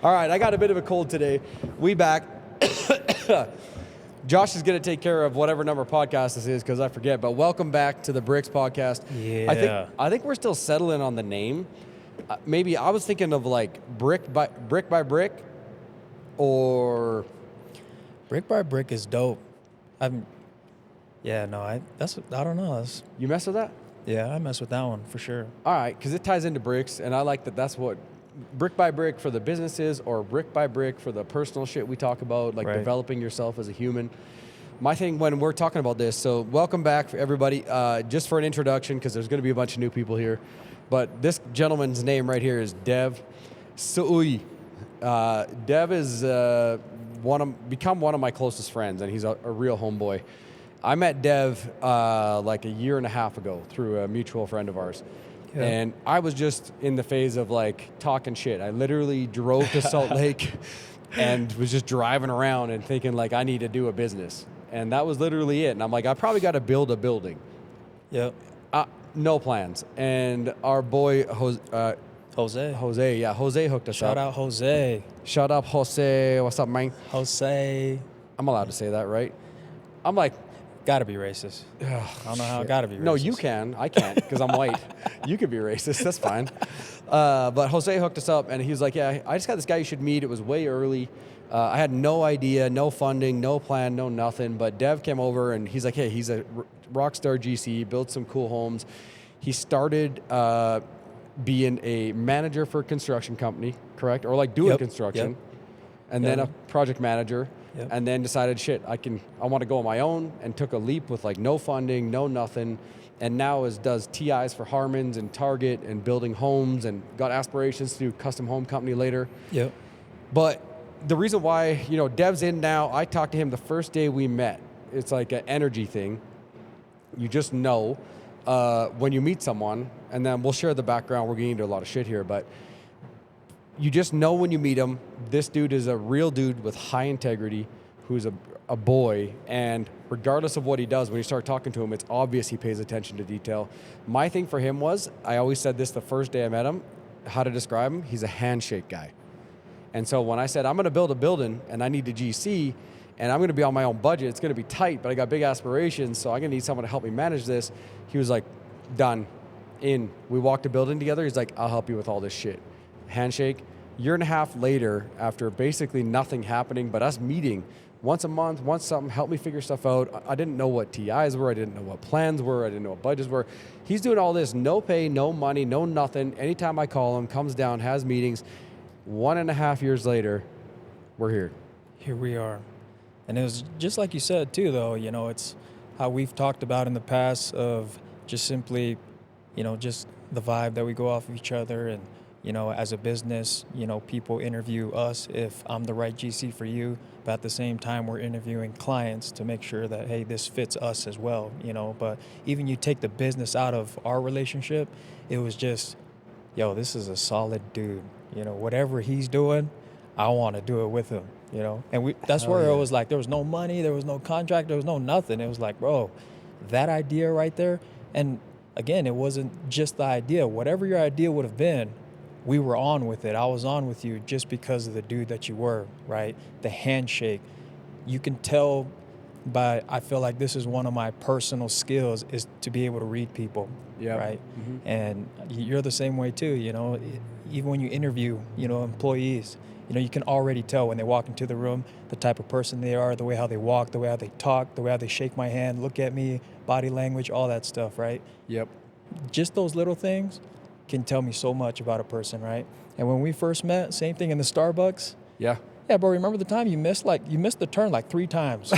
All right, I got a bit of a cold today. We back. Josh is going to take care of whatever number podcast this is because I forget. But welcome back to the Bricks podcast. Yeah. I think we're still settling on the name. Maybe I was thinking of like brick by brick, or Brick by Brick is dope. I don't know. You mess with that? Yeah, I mess with that one for sure. All right, because it ties into bricks, and I like that. That's what brick by brick for the businesses, or brick by brick for the personal shit we talk about, like Right. developing yourself as a human. My thing when we're talking about this, so welcome back, everybody. Just for an introduction, because there's going to be a bunch of new people here, but this gentleman's name right here is Dev Seui. Dev is become one of my closest friends, and he's a real homeboy. I met Dev like a year and a half ago through a mutual friend of ours. Yeah. And I was just in the phase of like talking shit. I literally drove to Salt Lake and was just driving around and thinking like I need to do a business. And that was literally it. And I'm like, I probably got to build a building. Yep. No plans. And our boy Jose. Jose hooked us up. Shout out Jose. Shout out Jose. What's up, man? Jose. I'm allowed to say that, right? I'm like, Gotta be racist. I don't know how it gotta be racist. no, you can. I can't because I'm white. You could be racist. That's fine. But Jose hooked us up, and he was like, yeah, I just got this guy you should meet. It was way early. I had no idea, no funding, no plan, no nothing. But Dev came over, and he's like, hey, he's a rock star GC, built some cool homes. He started being a manager for a construction company, correct? Or like doing construction. Yep. And then a project manager. Yep. And then decided, I want to go on my own, and took a leap with like no funding, no nothing, and now does TIs for Harmons and Target and building homes, and got aspirations to do custom home company later. Yep. But the reason why, Dev's in now, I talked to him the first day we met. It's like an energy thing. You just know when you meet someone, and then we'll share the background. We're getting into a lot of shit here, but you just know when you meet him, this dude is a real dude with high integrity, who's a boy, and regardless of what he does, when you start talking to him, it's obvious he pays attention to detail. My thing for him was, I always said this the first day I met him, how to describe him, he's a handshake guy. And so when I said, I'm going to build a building, and I need a GC, and I'm going to be on my own budget, it's going to be tight, but I got big aspirations, so I'm going to need someone to help me manage this, he was like, done, in. We walked a building together, he's like, I'll help you with all this shit. Handshake. Year and a half later, after basically nothing happening but us meeting once a month, once something, help me figure stuff out. I didn't know what TIs were. I didn't know what plans were. I didn't know what budgets were. He's doing all this, no pay, no money, no nothing. Anytime I call him, comes down, has meetings. 1.5 years later, we're here. Here we are. And it was just like you said too, though, it's how we've talked about in the past of just simply, just the vibe that we go off of each other. And as a business, people interview us if I'm the right GC for you, but at the same time, we're interviewing clients to make sure that, hey, this fits us as well, But even you take the business out of our relationship, it was just, this is a solid dude. Whatever he's doing, I want to do it with him, And that's where it was like, there was no money, there was no contract, there was no nothing. It was like, bro, that idea right there. And again, it wasn't just the idea. Whatever your idea would have been, we were on with it. I was on with you just because of the dude that you were, right? The handshake. You can tell by, I feel like this is one of my personal skills, is to be able to read people, right? Mm-hmm. And you're the same way too, even when you interview, employees, you can already tell when they walk into the room, the type of person they are, the way how they walk, the way how they talk, the way how they shake my hand, look at me, body language, all that stuff, right? Yep. Just those little things can tell me so much about a person, right? And when we first met, same thing in the Starbucks. Yeah, bro, remember the time you missed the turn like 3 times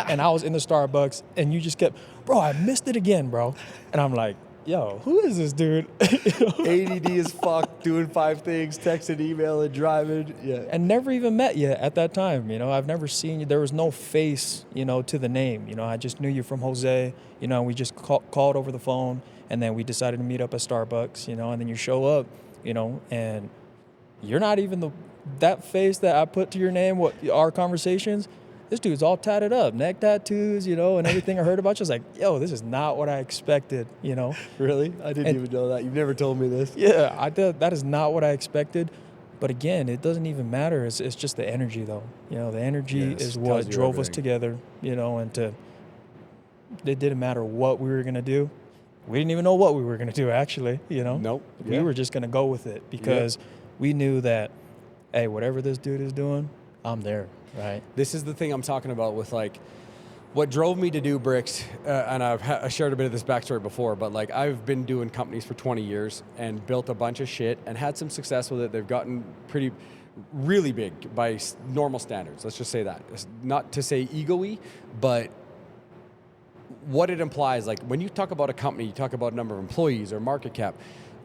and I was in the Starbucks and you just kept, bro, I missed it again, bro. And I'm like, yo, who is this dude? ADD as fuck, doing 5 things, texting, emailing, driving. Yeah. And never even met you at that time. I've never seen you. There was no face, to the name. I just knew you from Jose, and we just called over the phone. And then we decided to meet up at Starbucks, and then you show up, and you're not even that face that I put to your name, our conversations, this dude's all tatted up, neck tattoos, you know, and everything I heard about you. I was like, yo, this is not what I expected, you know. Really? I didn't even know that. You've never told me this. Yeah, I did. That is not what I expected. But again, it doesn't even matter. It's just the energy, though. You know, the energy Yes, is tells what you drove us everything. together, you know, and it didn't matter what we were going to do. We didn't even know what we were going to do, actually, you know. Nope. We were just going to go with it because we knew that, hey, whatever this dude is doing, I'm there, right? This is the thing I'm talking about with like what drove me to do bricks, and I shared a bit of this backstory before, but like I've been doing companies for 20 years and built a bunch of shit and had some success with it. They've gotten really big by normal standards. Let's just say that. It's not to say ego-y, but what it implies, like when you talk about a company, you talk about number of employees or market cap.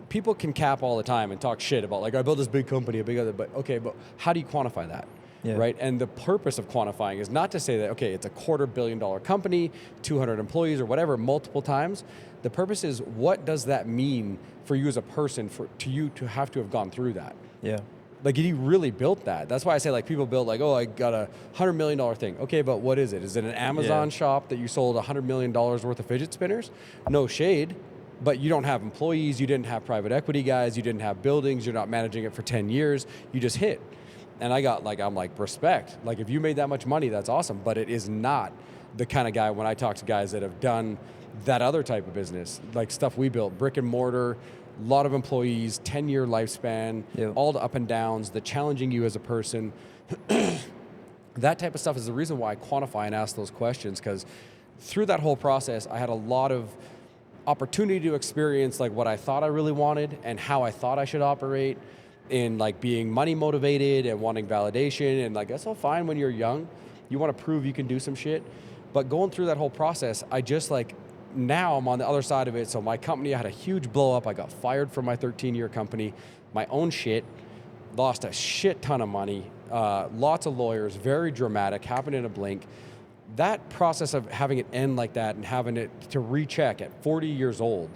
People can cap all the time and talk shit about like, I built this big company, a big other, but okay, but how do you quantify that? Yeah. Right? And the purpose of quantifying is not to say that, okay, it's a $250 million company, 200 employees or whatever, multiple times. The purpose is, what does that mean for you as a person, to you to have gone through that? Yeah. Like, he really built that. That's why I say, like, people build like, oh, I got a $100 million thing. Okay, but what is it? Is it an Amazon shop that you sold $100 million worth of fidget spinners? No shade, but you don't have employees, you didn't have private equity guys, you didn't have buildings, you're not managing it for 10 years, you just hit. And I'm like, respect. Like, if you made that much money, that's awesome, but it is not the kind of guy when I talk to guys that have done that other type of business, like stuff we built, brick and mortar, a lot of employees, 10-year lifespan, all the up and downs, the challenging you as a person. That type of stuff is the reason why I quantify and ask those questions, because through that whole process, I had a lot of opportunity to experience like what I thought I really wanted and how I thought I should operate in like being money motivated and wanting validation. And like, that's all fine when you're young. You want to prove you can do some shit. But going through that whole process, I just like, now I'm on the other side of it. So my company, I had a huge blow up. I got fired from my 13-year company, my own shit, lost a shit ton of money, lots of lawyers, very dramatic, happened in a blink. That process of having it end like that and having it to recheck at 40 years old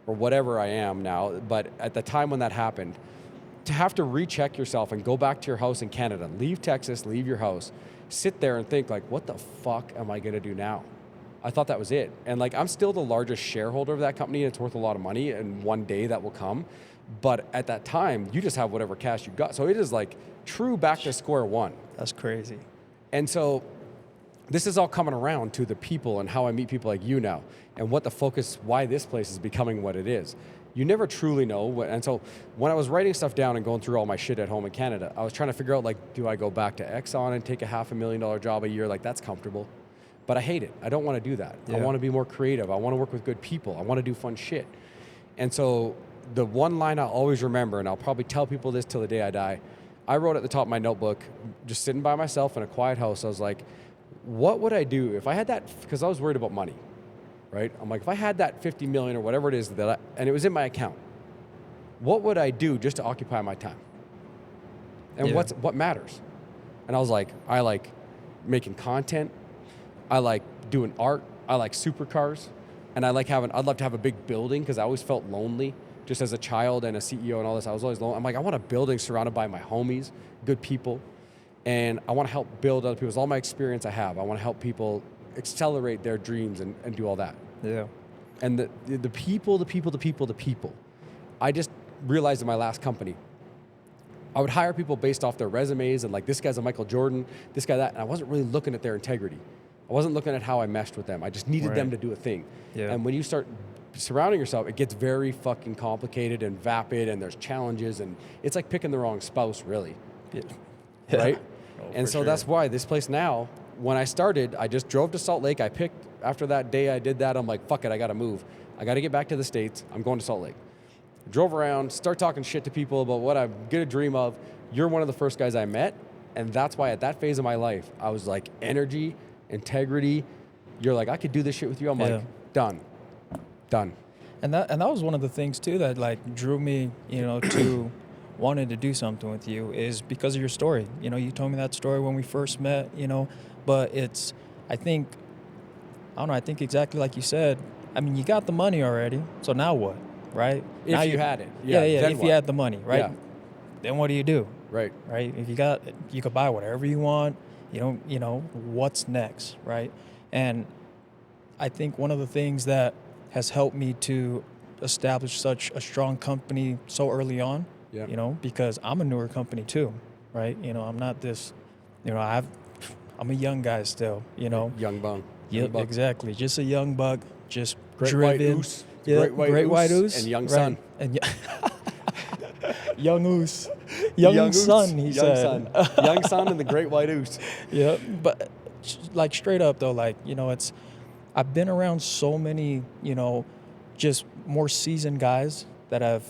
or whatever I am now, but at the time when that happened, to have to recheck yourself and go back to your house in Canada, leave Texas, leave your house, sit there and think like, what the fuck am I gonna do now? I thought that was it. And like, I'm still the largest shareholder of that company and it's worth a lot of money, and one day that will come. But at that time, you just have whatever cash you got. So it is like true back to square one. That's crazy. And so this is all coming around to the people and how I meet people like you now and what the focus, why this place is becoming what it is. You never truly know. And so when I was writing stuff down and going through all my shit at home in Canada, I was trying to figure out like, do I go back to Exxon and take a $500,000 job a year? Like, that's comfortable. But I hate it. I don't want to do that. I want to be more creative. I want to work with good people. I want to do fun shit. And so the one line I'll always remember, and I'll probably tell people this till the day I die, I wrote at the top of my notebook, just sitting by myself in a quiet house, I was like, what would I do if I had that, because I was worried about money, right? I'm like, if I had that 50 million or whatever it is and it was in my account, what would I do just to occupy my time? And what matters? And I was like, I like making content. I like doing art. I like supercars. And I'd love to have a big building, because I always felt lonely just as a child and a CEO and all this. I was always lonely. I'm like, I want a building surrounded by my homies, good people. And I want to help build other people's, all my experience I have. I want to help people accelerate their dreams and do all that. Yeah. And the people. I just realized in my last company, I would hire people based off their resumes and like, this guy's a Michael Jordan, this guy that, and I wasn't really looking at their integrity. I wasn't looking at how I meshed with them. I just needed them to do a thing. Yeah. And when you start surrounding yourself, it gets very fucking complicated and vapid, and there's challenges, and it's like picking the wrong spouse, really. Yeah. Right? Oh, and so that's why this place now, when I started, I just drove to Salt Lake. I picked, after that day I did that, I'm like, fuck it, I gotta move. I gotta get back to the States. I'm going to Salt Lake. Drove around, start talking shit to people about what I'm gonna dream of. You're one of the first guys I met, and that's why at that phase of my life, I was like, energy, integrity. You're like, I could do this shit with you. I'm like, done. And that was one of the things too that like drew me, to wanting to do something with you, is because of your story. You told me that story when we first met, but I think exactly like you said. I mean, you got the money already, so now what, right? If now you had it. Yeah, if you had the money, right? Yeah. Then what do you do? Right. Right? If you could buy whatever you want, You know, what's next, right? And I think one of the things that has helped me to establish such a strong company so early on, Yeah. you know, because I'm a newer company too, right? You know, I'm not this, you know, I'm a young guy still, you know. Young bung. Yep, exactly. Just a young buck, just Great white driven. oos. Yeah, Great white oos. oos. And young right. son. And young oos. Young son, he young said. Son. Young son and the great white oos. Yeah, but like straight up though, like, you know, I've been around so many, you know, just more seasoned guys that have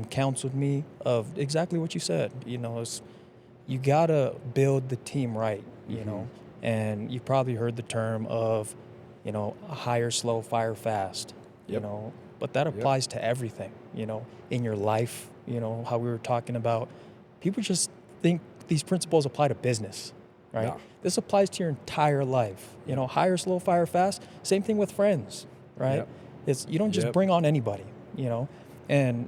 counseled me of exactly what you said. You know, you gotta build the team right, you know, and you probably heard the term of, you know, hire slow, fire fast, you Yep. know, but that applies to everything, you know, in your life, you know, how we were talking about. People just think these principles apply to business, right? No. This applies to your entire life. You know, hire slow, fire fast. Same thing with friends, right? Yep. It's you don't just Yep. bring on anybody, you know. And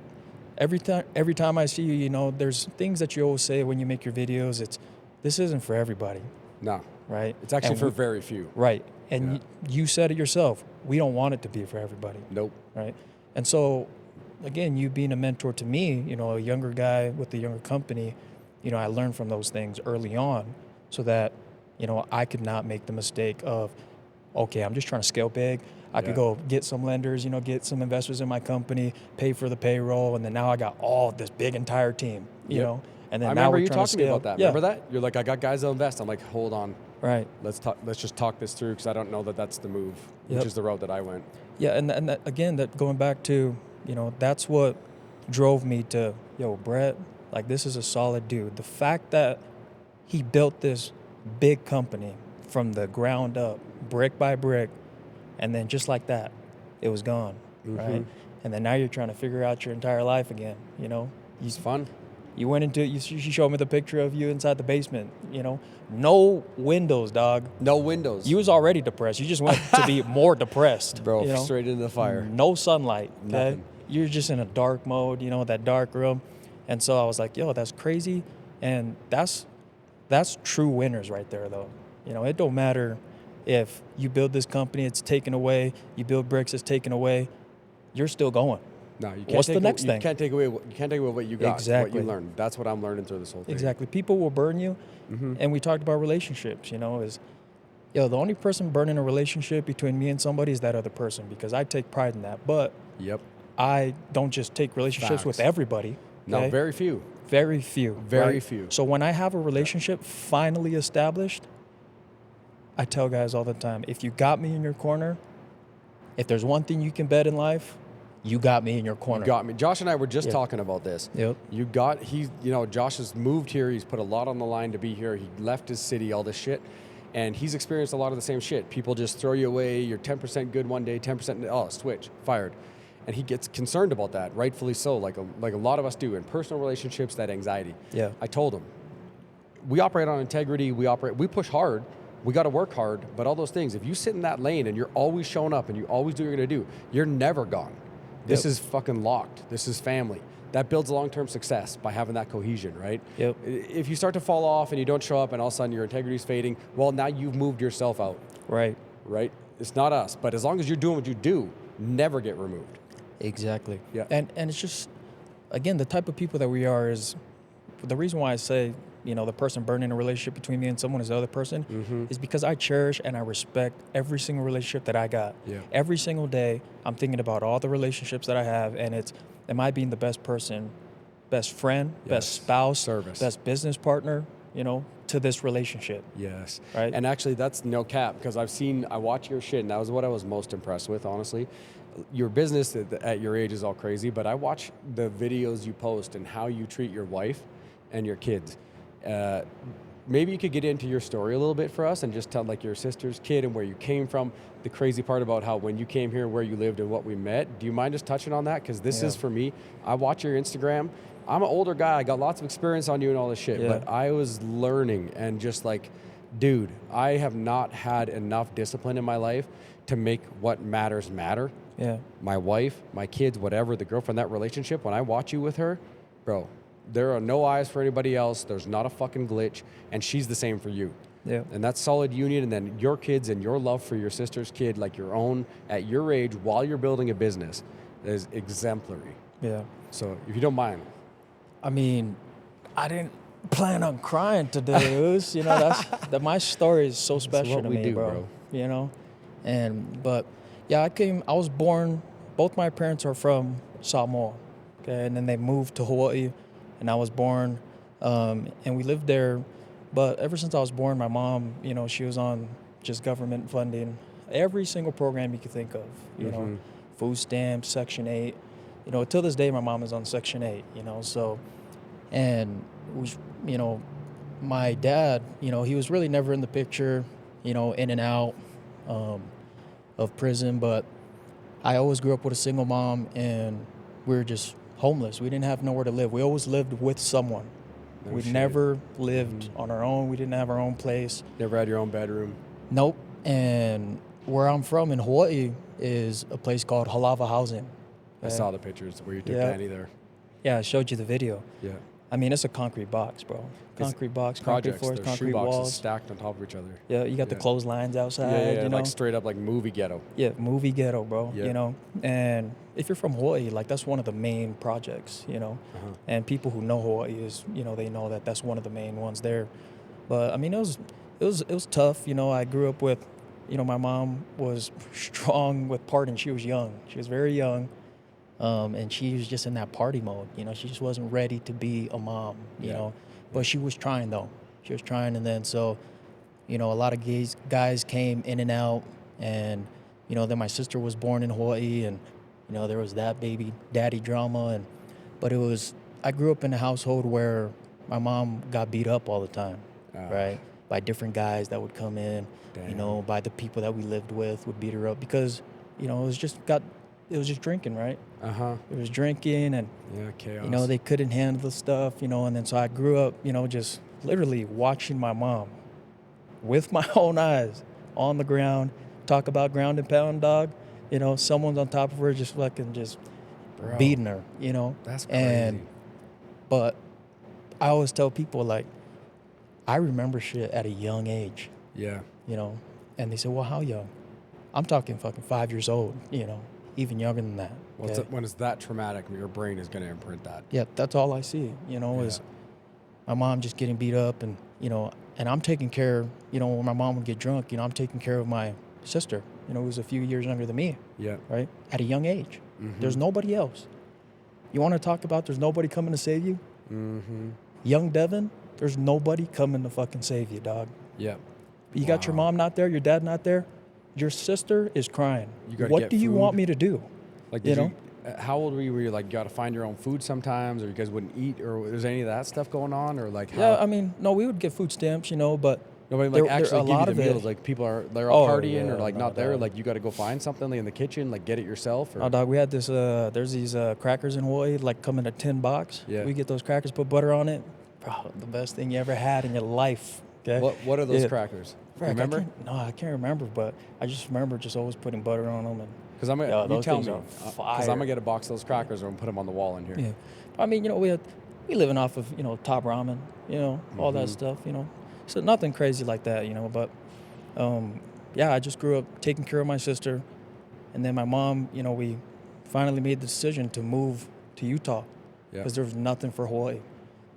every time I see you, you know, there's things that you always say when you make your videos. This isn't for everybody, No. right? It's actually And for very few. right. And Yeah. you said it yourself. We don't want it to be for everybody, Nope. right? And so, again, you being a mentor to me, you know, a younger guy with a younger company, you know, I learned from those things early on so that, you know, I could not make the mistake of, okay, I'm just trying to scale big. I could Yeah. go get some lenders, you know, get some investors in my company, pay for the payroll, and then now I got all this big entire team, you Yep. know, and then I now remember we're you trying to talking to me scale. about that. Yeah, Remember that? You're like, I got guys that'll invest. I'm like, hold on. right. Let's just talk this through because I don't know that that's the move, Yep. which is the route that I went. Yeah, and that, again, that going back to, you know, that's what drove me to, yo, Brett, like this is a solid dude. The fact that he built this big company from the ground up, brick by brick, and then just like that, it was gone, right? And then now you're trying to figure out your entire life again, you know? It's fun. You went into, you showed me the picture of you inside the basement, you know? No windows, dog. No windows. You was already depressed. You just went to be more depressed. Bro, you know? straight into the fire. No sunlight, okay? Nothing. You're just in a dark mode, you know, that dark room. And so I was like, yo, that's crazy. And that's true winners right there, though. You know, it don't matter if you build this company, it's taken away. You build bricks, it's taken away. You're still going. No, you can't. What's the next you thing? Can't take away. You can't take away what you got. Exactly. What you learned. That's what I'm learning through this whole thing. Exactly. People will burn you. And we talked about relationships, you know, the only person burning a relationship between me and somebody is that other person because I take pride in that. But Yep. I don't just take relationships with Facts. everybody. No, okay? very few. Very few. Very right? few. So when I have a relationship finally established, I tell guys all the time, if you got me in your corner, if there's one thing you can bet in life, you got me in your corner. You got me. Josh and I were just Yep. talking about this. Yep. Josh has moved here. He's put a lot on the line to be here. He left his city, all this shit. And he's experienced a lot of the same shit. People just throw you away. You're 10% good one day, 10%, switch, fired. And he gets concerned about that, rightfully so, like a lot of us do in personal relationships, that anxiety. Yeah. I told him, we operate on integrity. We push hard. We got to work hard. But all those things, if you sit in that lane and you're always showing up and you always do what you're going to do, you're never gone. This Yep. is fucking locked. This is family. That builds long-term success by having that cohesion, right? Yep. If you start to fall off and you don't show up and all of a sudden your integrity's fading, well, now you've moved yourself out, Right. right? It's not us. But as long as you're doing what you do, never get removed. Exactly. Yeah. And it's just, again, the type of people that we are is the reason why I say, you know, the person burning a relationship between me and someone is the other person is because I cherish and I respect every single relationship that I got. Yeah. Every single day, I'm thinking about all the relationships that I have, and it's, am I being the best person, best friend, best Yes. spouse, Service. best business partner, you know, to this relationship. Yes. Right. And actually, that's no cap because I watch your shit, and that was what I was most impressed with, honestly. Your business at your age is all crazy, but I watch the videos you post and how you treat your wife and your kids. Maybe you could get into your story a little bit for us and just tell like your sister's kid and where you came from, the crazy part about how when you came here, where you lived and what we met. Do you mind just touching on that? Because this is for me. I watch your Instagram. I'm an older guy. I got lots of experience on you and all this shit, but I was learning and just like, dude, I have not had enough discipline in my life to make what matters matter. Yeah. My wife, my kids, whatever, the girlfriend, that relationship, when I watch you with her, bro, there are no eyes for anybody else. There's not a fucking glitch. And she's the same for you. Yeah. And that's solid union. And then your kids and your love for your sister's kid, like your own, at your age, while you're building a business, is exemplary. Yeah. So if you don't mind. I mean, I didn't plan on crying today, Uz. You know, that my story is so special what to we me, do, bro. bro. You know, but yeah, I was born. Both my parents are from Samoa, okay, and then they moved to Hawaii, and I was born, and we lived there. But ever since I was born, my mom, you know, she was on just government funding, every single program you could think of. You know, food stamps, Section 8. You know, till this day, my mom is on Section 8. You know, so. And, you know, my dad, you know, he was really never in the picture, you know, in and out of prison. But I always grew up with a single mom, and we were just homeless. We didn't have nowhere to live. We always lived with someone. We never lived on our own. We didn't have our own place. Never had your own bedroom? Nope. And where I'm from in Hawaii is a place called Halava Housing. I saw the pictures where you took Danny there. Yeah, I showed you the video. Yeah. I mean, it's a concrete box, bro. Concrete box, concrete floors, concrete walls. Stacked on top of each other. Yeah, you got the clotheslines outside. Yeah, you know? like straight up like movie ghetto. Yeah, movie ghetto, bro. Yeah. You know, and if you're from Hawaii, like that's one of the main projects. You know, and people who know Hawaii is, you know, they know that that's one of the main ones there. But I mean, it was tough. You know, I grew up with, you know, my mom was strong with partying. She was young. She was very young. And she was just in that party mode, you know. She just wasn't ready to be a mom, you know. But she was trying, though. She was trying, and then so, you know, a lot of guys came in and out, and, you know, then my sister was born in Hawaii, and, you know, there was that baby daddy drama, but I grew up in a household where my mom got beat up all the time, right, by different guys that would come in, you know, by the people that we lived with would beat her up because, you know, it was just drinking, right? It was drinking, and chaos. You know, they couldn't handle the stuff, you know, and then so I grew up, you know, just literally watching my mom with my own eyes on the ground talk about ground and pound, dog. You know, someone's on top of her just fucking just beating her, you know. That's crazy. But I always tell people, like, I remember shit at a young age. Yeah. You know, and they say, well, how young? I'm talking fucking 5 years old, you know. Even younger than that. Well, when it's that traumatic, your brain is going to imprint that. Yeah, that's all I see, you know, is my mom just getting beat up, and, you know, and I'm taking care, you know, when my mom would get drunk, you know, I'm taking care of my sister, you know, who's a few years younger than me. Yeah. Right? At a young age. There's nobody else. You want to talk about there's nobody coming to save you? Young Devin, there's nobody coming to fucking save you, dog. Yeah. You got your mom not there, your dad not there. Your sister is crying. What do you want me to do? Like, you know? How old were you? Were you like, you got to find your own food sometimes, or you guys wouldn't eat, or was any of that stuff going on, or like? Yeah, I mean, no, we would get food stamps, you know, but nobody like actually give you the meals. Like they're all partying or like not there. Dog. Like you got to go find something like in the kitchen, like get it yourself. Or? Oh, dog, we had this. There's these crackers in Hawaii, like come in a tin box. Yeah. We get those crackers, put butter on it. Bro, the best thing you ever had in your life. Okay. What are those crackers? Remember? I can't remember, but I just remember just always putting butter on them. Because I'm gonna you tell me, because I'm gonna get a box of those crackers and put them on the wall in here. Yeah, I mean, you know, we living off of, you know, top ramen, you know, all that stuff, you know, so nothing crazy like that, you know. But yeah, I just grew up taking care of my sister, and then my mom, you know, we finally made the decision to move to Utah because there was nothing for Hawaii,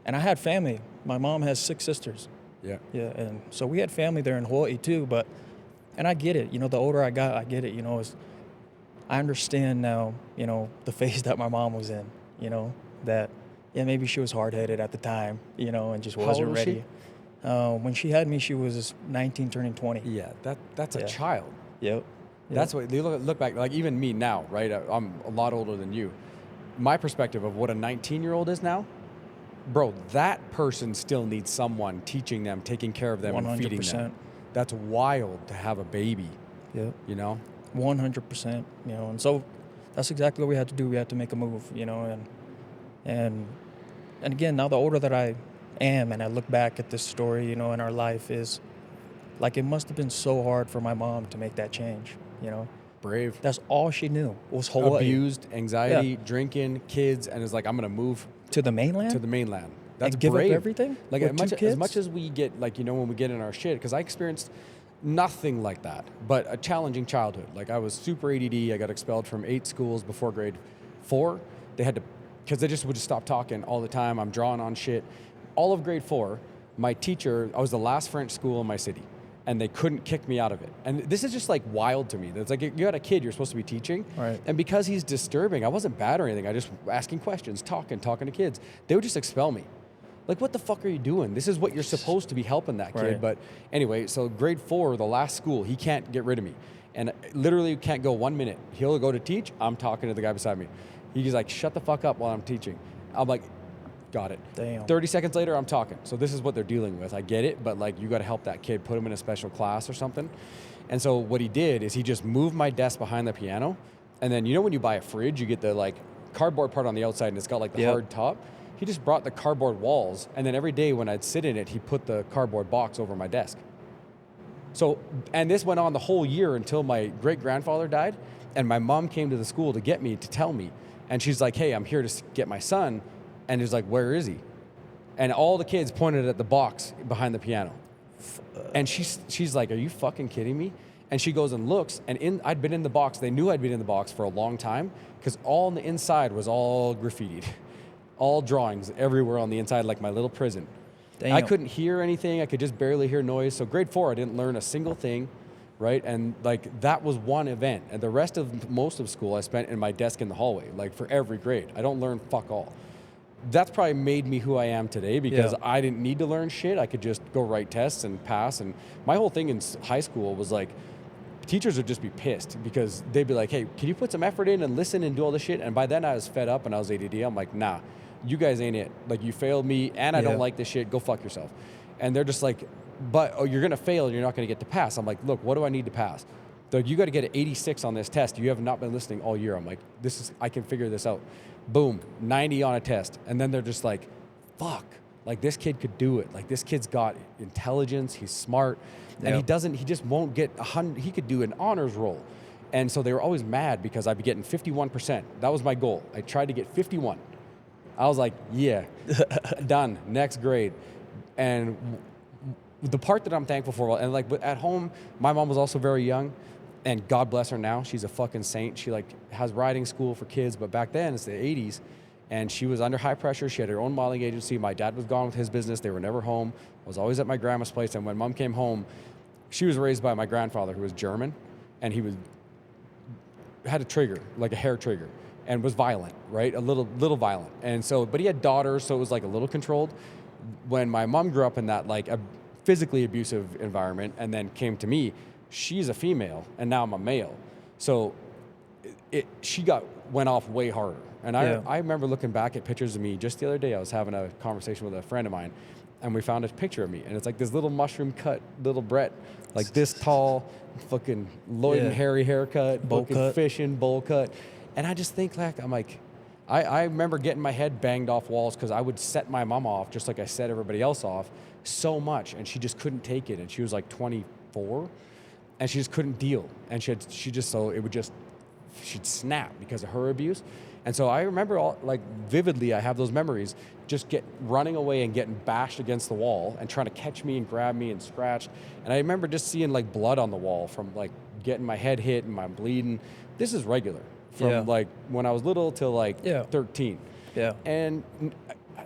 and I had family. My mom has 6 sisters. Yeah. Yeah, and so we had family there in Hawaii too, and I get it. You know, the older I got, I get it. You know, I understand now, you know, the phase that my mom was in, you know, that, yeah, maybe she was hard-headed at the time, you know, and just wasn't ready. When she had me, she was 19 turning 20. Yeah, that's a child. Yep. That's what, you look back, like even me now, right? I'm a lot older than you. My perspective of what a 19-year-old is now, bro, that person still needs someone teaching them, taking care of them, 100%. And feeding them. That's wild to have a baby. Yep. You know? 100%. You know, and so that's exactly what we had to do. We had to make a move, you know, and again, now the older that I am and I look back at this story, you know, in our life, is like it must have been so hard for my mom to make that change, you know. Brave. That's all she knew was Hawaii. Abused, anxiety, drinking, kids, and it's like, I'm going to move to the mainland? To the mainland. That's and give brave. up everything? Like with two as kids? much as we get, like, when we get in our shit, because I experienced nothing like that, but a challenging childhood. Like I was super ADD. I got expelled from 8 schools before grade 4. They had to, because they just would just stop talking all the time. I'm drawing on shit. All of grade 4, my teacher, I was the last French school in my city, and they couldn't kick me out of it. And this is just like wild to me. It's like you got a kid you're supposed to be teaching, Right. and because he's disturbing, I wasn't bad or anything. I just asking questions, talking to kids. They would just expel me. Like, what the fuck are you doing? This is what you're supposed to be helping that kid. Right. But anyway, so grade 4, the last school, he can't get rid of me. And literally can't go 1 minute. He'll go to teach, I'm talking to the guy beside me. He's like, shut the fuck up while I'm teaching. I'm like, got it. Damn. 30 seconds later, I'm talking. So this is what they're dealing with. I get it, but like, you got to help that kid, put him in a special class or something. And so what he did is he just moved my desk behind the piano. And then, when you buy a fridge, you get the like cardboard part on the outside and it's got like the Yep. hard top. He just brought the cardboard walls, and then every day when I'd sit in it, he put the cardboard box over my desk. So, and this went on the whole year until my great-grandfather died, and my mom came to the school to get me, to tell me. And she's like, hey, I'm here to get my son. And he's like, where is he? And all the kids pointed at the box behind the piano. And she's like, are you fucking kidding me? And she goes and looks, and I'd been in the box. They knew I'd been in the box for a long time, because all on the inside was all graffitied. All drawings everywhere on the inside, like my little prison. Damn. I couldn't hear anything. I could just barely hear noise. So grade 4, I didn't learn a single thing, right? And like that was one event. And the rest of most of school, I spent in my desk in the hallway, like for every grade. I don't learn fuck all. That's probably made me who I am today, because I didn't need to learn shit. I could just go write tests and pass. And my whole thing in high school was like, teachers would just be pissed, because they'd be like, hey, can you put some effort in and listen and do all this shit? And by then I was fed up and I was ADD. I'm like, nah, you guys ain't it. Like, you failed me and I don't like this shit. Go fuck yourself. And they're just like, but you're going to fail and you're not going to get to pass. I'm like, look, what do I need to pass? They're like, you got to get an 86 on this test. You have not been listening all year. I'm like, I can figure this out. Boom, 90 on a test. And then they're just like, fuck, like this kid could do it. Like, this kid's got intelligence. He's smart. And he just won't get 100. He could do an honors roll. And so they were always mad because I'd be getting 51%. That was my goal. I tried to get 51. I was like, yeah, done, next grade. And the part that I'm thankful for, and like at home, my mom was also very young, and God bless her now. She's a fucking saint. She like has riding school for kids, but back then it's the 80s, and she was under high pressure. She had her own modeling agency. My dad was gone with his business. They were never home. I was always at my grandma's place, and when mom came home, she was raised by my grandfather, who was German, and he had a trigger, like a hair trigger, and was violent, right? A little violent. And so, but he had daughters, so it was like a little controlled. When my mom grew up in that like a physically abusive environment and then came to me, she's a female and now I'm a male. So she went off way harder. And I remember looking back at pictures of me just the other day. I was having a conversation with a friend of mine, and we found a picture of me, and it's like this little mushroom cut little Brett, like this tall, fucking Lloyd and Harry haircut, Bowl fucking cut. fishing, bowl cut. And I just think like, I'm like, I remember getting my head banged off walls because I would set my mom off just like I set everybody else off so much, and she just couldn't take it. And she was like 24, and she just couldn't deal. And she'd snap because of her abuse. And so I remember vividly, I have those memories, just running away and getting bashed against the wall and trying to catch me and grab me and scratch. And I remember just seeing like blood on the wall from like getting my head hit and I'm bleeding. This is regular from like when I was little till like 13. Yeah. And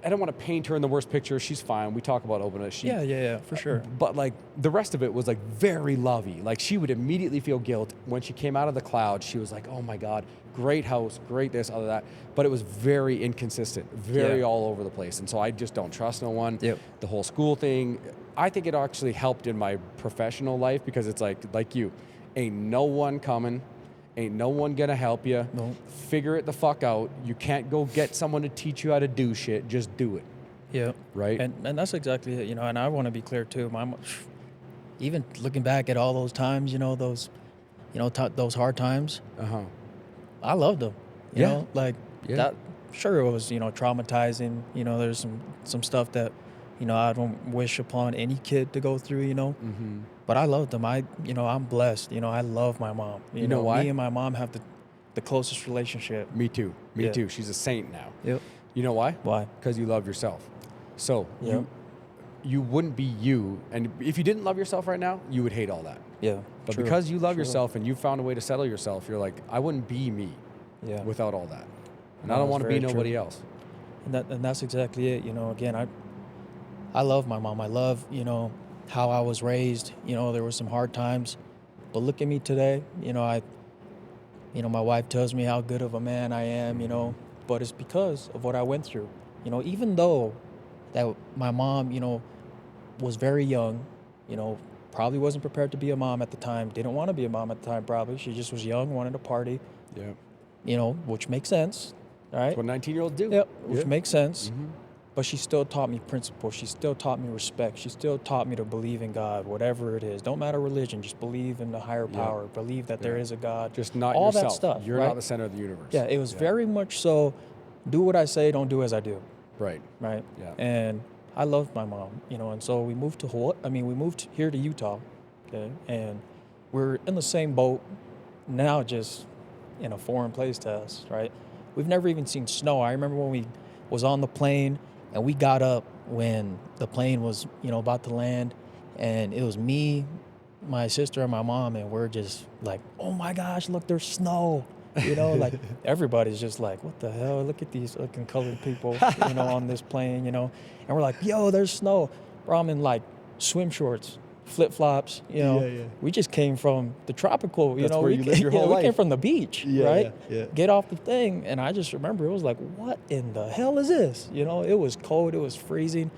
I don't want to paint her in the worst picture. She's fine. We talk about openness. Yeah, for sure. But like the rest of it was like very lovey. Like she would immediately feel guilt when she came out of the cloud. She was like, "Oh my God, great house, great this, other that." But it was very inconsistent, very all over the place. And so I just don't trust no one. Yep. The whole school thing. I think it actually helped in my professional life because it's like you, ain't no one coming. Ain't no one gonna help you. No. Figure it the fuck out. You can't go get someone to teach you how to do shit. Just do it. Yeah. Right? And that's exactly it, and I want to be clear too. Even looking back at all those times, those hard times, I loved them. You know, like that, sure it was, traumatizing. There's some stuff that, I don't wish upon any kid to go through, Mm-hmm. But I loved them. I'm blessed. I love my mom. You know why? Me and my mom have the closest relationship. Me too. Me too. She's a saint now. Yep. You know why? Why? Because you love yourself. So Yeah. you wouldn't be you, and if you didn't love yourself right now, you would hate all that. Yeah. But true, because you love true. yourself and you found a way to settle yourself, you're like, I wouldn't be me Yeah. without all that, and No, I don't it's want to be very nobody true. else. And that's exactly it. Again, I love my mom. I love, how I was raised. There were some hard times, but look at me today. My wife tells me how good of a man I am, but it's because of what I went through. Even though that my mom, was very young, you know, probably wasn't prepared to be a mom at the time, didn't want to be a mom at the time, probably. She just was young, wanted to party, Yeah, which makes sense, right? that's what 19-year-olds do. Yep, which makes sense. Mm-hmm. But she still taught me principles. She still taught me respect. She still taught me to believe in God, whatever it is. Don't matter religion, just believe in the higher Yeah. power. Believe that there Yeah. is a God. Just not all yourself. that stuff. You're right? not the center of the universe. Yeah, it was very much so. Do what I say, don't do as I do. Right. Right. Yeah. And I loved my mom, and so we moved to Hawaii. We moved here to Utah, okay, and we're in the same boat now, just in a foreign place to us, right? We've never even seen snow. I remember when we was on the plane and we got up when the plane was, about to land, and it was me, my sister, and my mom, and we're just like, oh my gosh, look, there's snow. Like everybody's just like, what the hell? Look at these looking colored people, on this plane, and we're like, yo, there's snow. Bro, I'm in like swim shorts, flip flops, Yeah. We just came from the tropical, That's where we you lived your whole we came life. from the beach, Yeah, right? yeah. Get off the thing, and I just remember it was like, what in the hell is this? It was cold, it was freezing,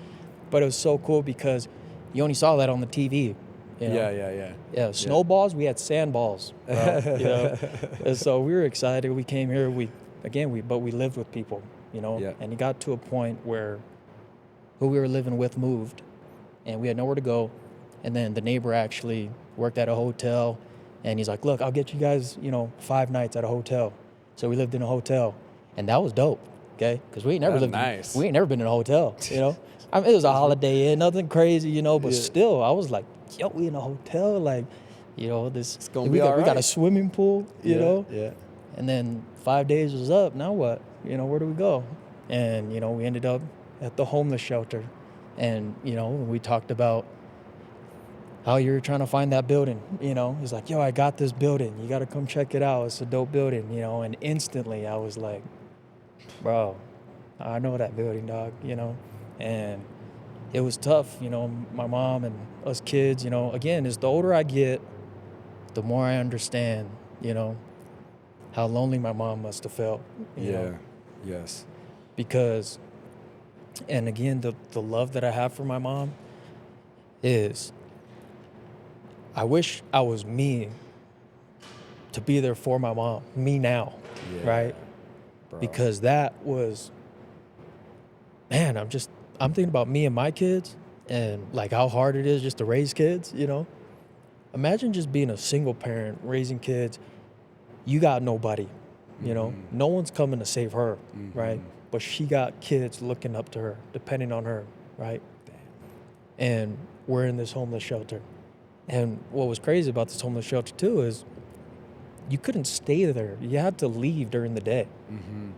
but it was so cool because you only saw that on the TV. Yeah. Yeah, snowballs. We had sandballs, bro. And so we were excited. We came here. We lived with people, Yeah. And it got to a point where who we were living with moved, and we had nowhere to go. And then the neighbor actually worked at a hotel, and he's like, "Look, I'll get you guys, 5 nights at a hotel." So we lived in a hotel, and that was dope. Okay, because we ain't never That's lived. nice. We ain't never been in a hotel. It was a Holiday Inn, nothing crazy, but Yeah. still, I was like, yo, we in a hotel, like, this. gonna we be got, all we got a right. swimming pool, Yeah. And then 5 days was up. Now what? Where do we go? And we ended up at the homeless shelter, and we talked about how you're trying to find that building. He's like, yo, I got this building. You got to come check it out. It's a dope building. And instantly I was like, bro, I know that building, dog. And it was tough, my mom and us kids, again, as the older I get, the more I understand, how lonely my mom must have felt, you know, Yes. because, and again, the love that I have for my mom is, I wish I was me to be there for my mom, me now, Yeah, right? bro. Because that was, man, I'm thinking about me and my kids and like how hard it is just to raise kids, Imagine just being a single parent, raising kids. You got nobody, Mm-hmm. no one's coming to save her, right? But she got kids looking up to her, depending on her, right? And we're in this homeless shelter. And what was crazy about this homeless shelter too is you couldn't stay there. You had to leave during the day. Mm-hmm.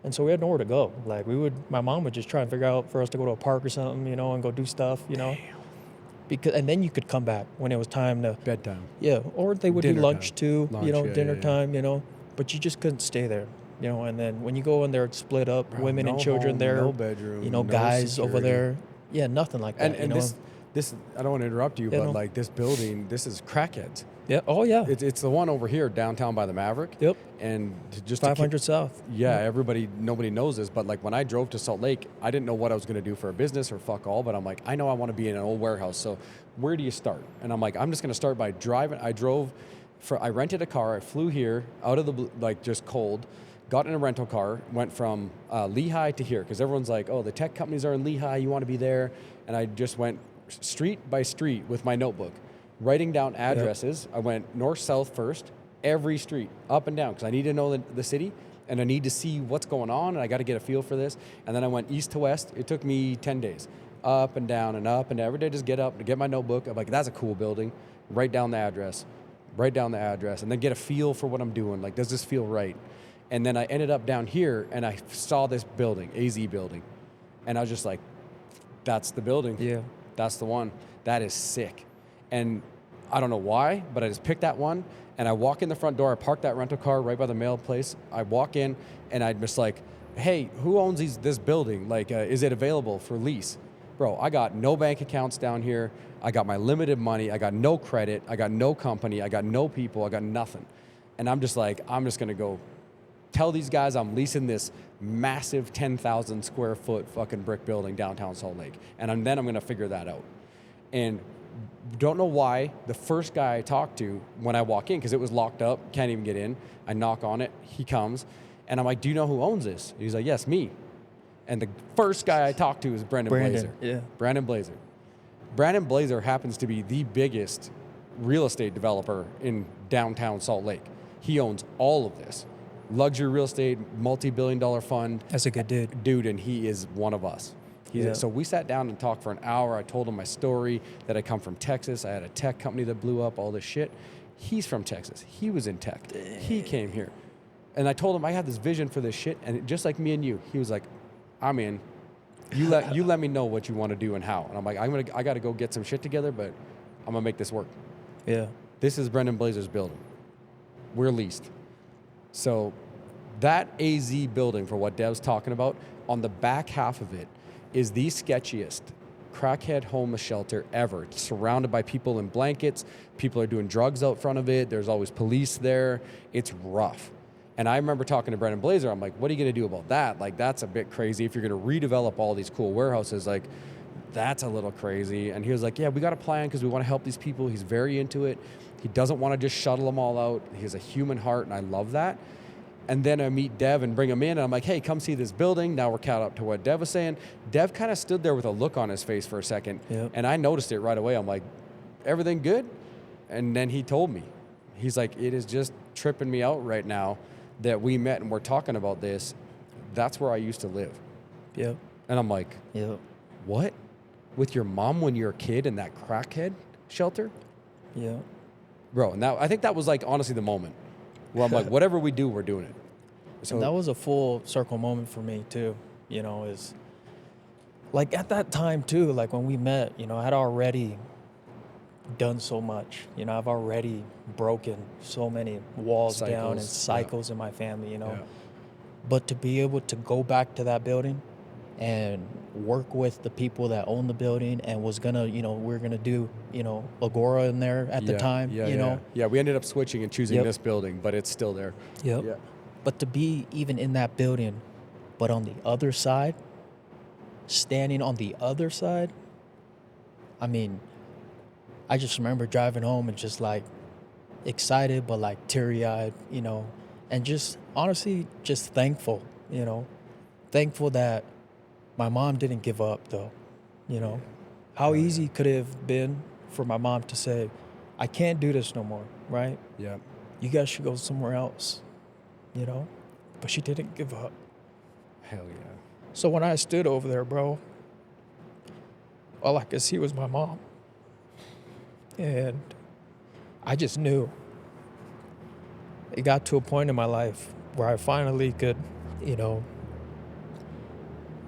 And so we had nowhere to go. Like my mom would just try and figure out for us to go to a park or something, and go do stuff, and then you could come back when it was time to, Bedtime. yeah, or they would do Dinner lunch time. too, Lunch, dinner yeah. time, but you just couldn't stay there, and then when you go in there, it's split up, Bro, women no and children home, there, no bedroom, no guys over security. there, yeah, nothing like that, And this I don't want to interrupt you, Yeah, but no. like this building, this is crackheads. yeah, oh yeah, It's the one over here downtown by the Maverick. yep, And just 500 South, Yeah, nobody knows this, but like when I drove to Salt Lake, I didn't know what I was going to do for a business or fuck all, but I'm like, I know I want to be in an old warehouse. So where do you start? And I'm like, I'm just going to start by driving. I rented a car. I flew here out of the blue, like just cold, got in a rental car, went from Lehigh to here because everyone's like, oh, the tech companies are in Lehigh. You want to be there. And I just went street by street with my notebook, writing down addresses. I went north-south first, every street, up and down, because I need to know the city, and I need to see what's going on, and I got to get a feel for this. And then I went east to west. It took me 10 days, up and down and up, and every day just get up, to get my notebook. I'm like, that's a cool building. Write down the address, and then get a feel for what I'm doing. Like, does this feel right? And then I ended up down here, and I saw this building, AZ building, and I was just like, That's the building. Yeah. That's the one. That is sick. And I don't know why, but I just picked that one, and I walk in the front door. I park that rental car right by the mail place. I walk in, and I'm just like, hey, who owns this building? Like, is it available for lease? Bro, I got no bank accounts down here. I got my limited money. I got no credit. I got no company. I got no people. I got nothing. And I'm just like, I'm just going to go tell these guys I'm leasing this massive 10,000 square foot fucking brick building downtown Salt Lake. And then I'm going to figure that out. And don't know why, the first guy I talked to when I walk in, because it was locked up, can't even get in. I knock on it, he comes, and I'm like, do you know who owns this? He's like, yes, me. And the first guy I talked to is Brandon Blazer. Yeah. Brandon Blazer. Brandon Blazer happens to be the biggest real estate developer in downtown Salt Lake. He owns all of this. Luxury real estate, multi-billion-dollar fund. That's a good dude. Dude, and he is one of us. So we sat down and talked for an hour. I told him my story, that I come from Texas. I had a tech company that blew up, all this shit. He's from Texas. He was in tech. He came here. And I told him I had this vision for this shit, and just like me and you, he was like, I'm in. You let me know what you want to do and how. And I'm like, I got to go get some shit together, but I'm going to make this work. Yeah. This is Brendan Blazer's building. We're leased. So that AZ building, for what Dev's talking about, on the back half of it is the sketchiest crackhead homeless shelter ever. It's surrounded by people in blankets. People are doing drugs out front of it. There's always police there. It's rough. And I remember talking to Brendan Blazer. I'm like, what are you going to do about that? Like, that's a bit crazy. If you're going to redevelop all these cool warehouses, like, that's a little crazy. And he was like, yeah, we got a plan because we want to help these people. He's very into it. He doesn't want to just shuttle them all out. He has a human heart, and I love that. And then I meet Dev and bring him in, and I'm like, hey, come see this building. Now we're caught up to what Dev was saying. Dev kind of stood there with a look on his face for a second, and I noticed it right away. I'm like, everything good? And then he told me. He's like, it is just tripping me out right now that we met and we're talking about this. That's where I used to live. Yep. And I'm like, Yep. what? With your mom when you're a kid in that crackhead shelter? Yeah. Bro, and I think that was like honestly the moment where I'm like, whatever we do, we're doing it. So And that was a full circle moment for me too, is like at that time too, like when we met, I had already done so much. I've already broken so many walls down and cycles in my family, Yeah. But to be able to go back to that building and work with the people that own the building and was gonna, we're gonna do, Agora in there at the time, Yeah, we ended up switching and choosing Yep. this building, but it's still there. Yep. Yeah. But to be even in that building, but on the other side, standing on the other side, I mean, I just remember driving home and just like excited, but like teary-eyed, and just honestly just thankful, thankful that my mom didn't give up though, How easy could it have been for my mom to say, I can't do this no more, right? Yeah. You guys should go somewhere else, But she didn't give up. Hell yeah. So when I stood over there, bro, all I could see was my mom. And I just knew. It got to a point in my life where I finally could,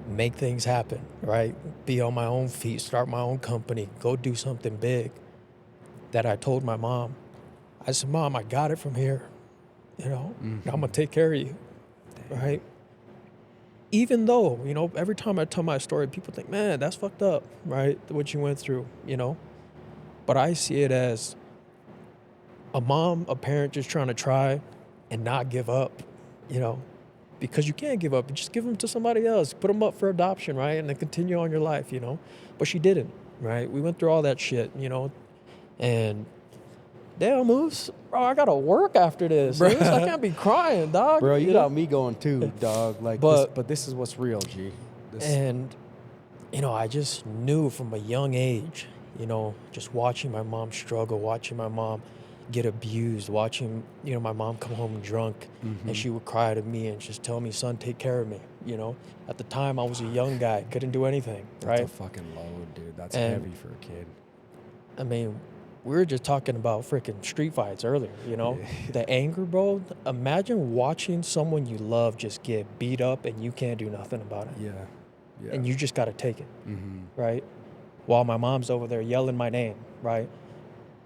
make things happen, right? Be on my own feet, start my own company, go do something big. That I told my mom. I said, Mom, I got it from here. I'm going to take care of you, right? Even though, every time I tell my story, people think, man, that's fucked up, right? What you went through, But I see it as a mom, a parent just trying to try and not give up, Because you can't give up. You just give them to somebody else. Put them up for adoption, right? And then continue on your life, But she didn't, right? We went through all that shit, And damn, Moose, bro, I gotta work after this. Bro. Moose, I can't be crying, dog. Bro, you got me going too, dog. Like, but this is what's real, G. And, I just knew from a young age, just watching my mom struggle, watching my mom get abused, watching, my mom come home drunk, and she would cry to me and just tell me, son, take care of me, At the time, I was a young guy, couldn't do anything, right? That's a fucking load, dude. That's heavy for a kid. I mean, we were just talking about freaking street fights earlier, The anger, bro. Imagine watching someone you love just get beat up and you can't do nothing about it. Yeah. Yeah. and you just got to take it, Mm-hmm. right? While my mom's over there yelling my name, right?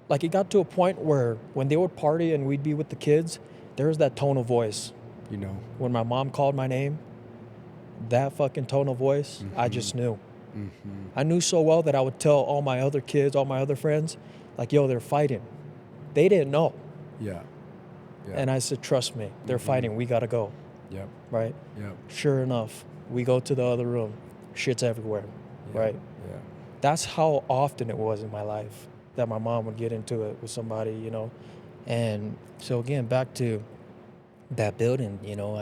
Like it got to a point where when they would party and we'd be with the kids, there was that tone of voice. You know. When my mom called my name, that fucking tone of voice, I Mm-hmm. just knew. Mm-hmm. I knew so well that I would tell all my other kids, all my other friends, like, yo, they're fighting. They didn't know. Yeah. Yeah. And I said, trust me, they're Mhm. fighting. We got to go, Yep. right? Yep. Sure enough, we go to the other room. Shit's everywhere, Yeah. right? Yeah. That's how often it was in my life that my mom would get into it with somebody, you know. And so again, back to that building, you know,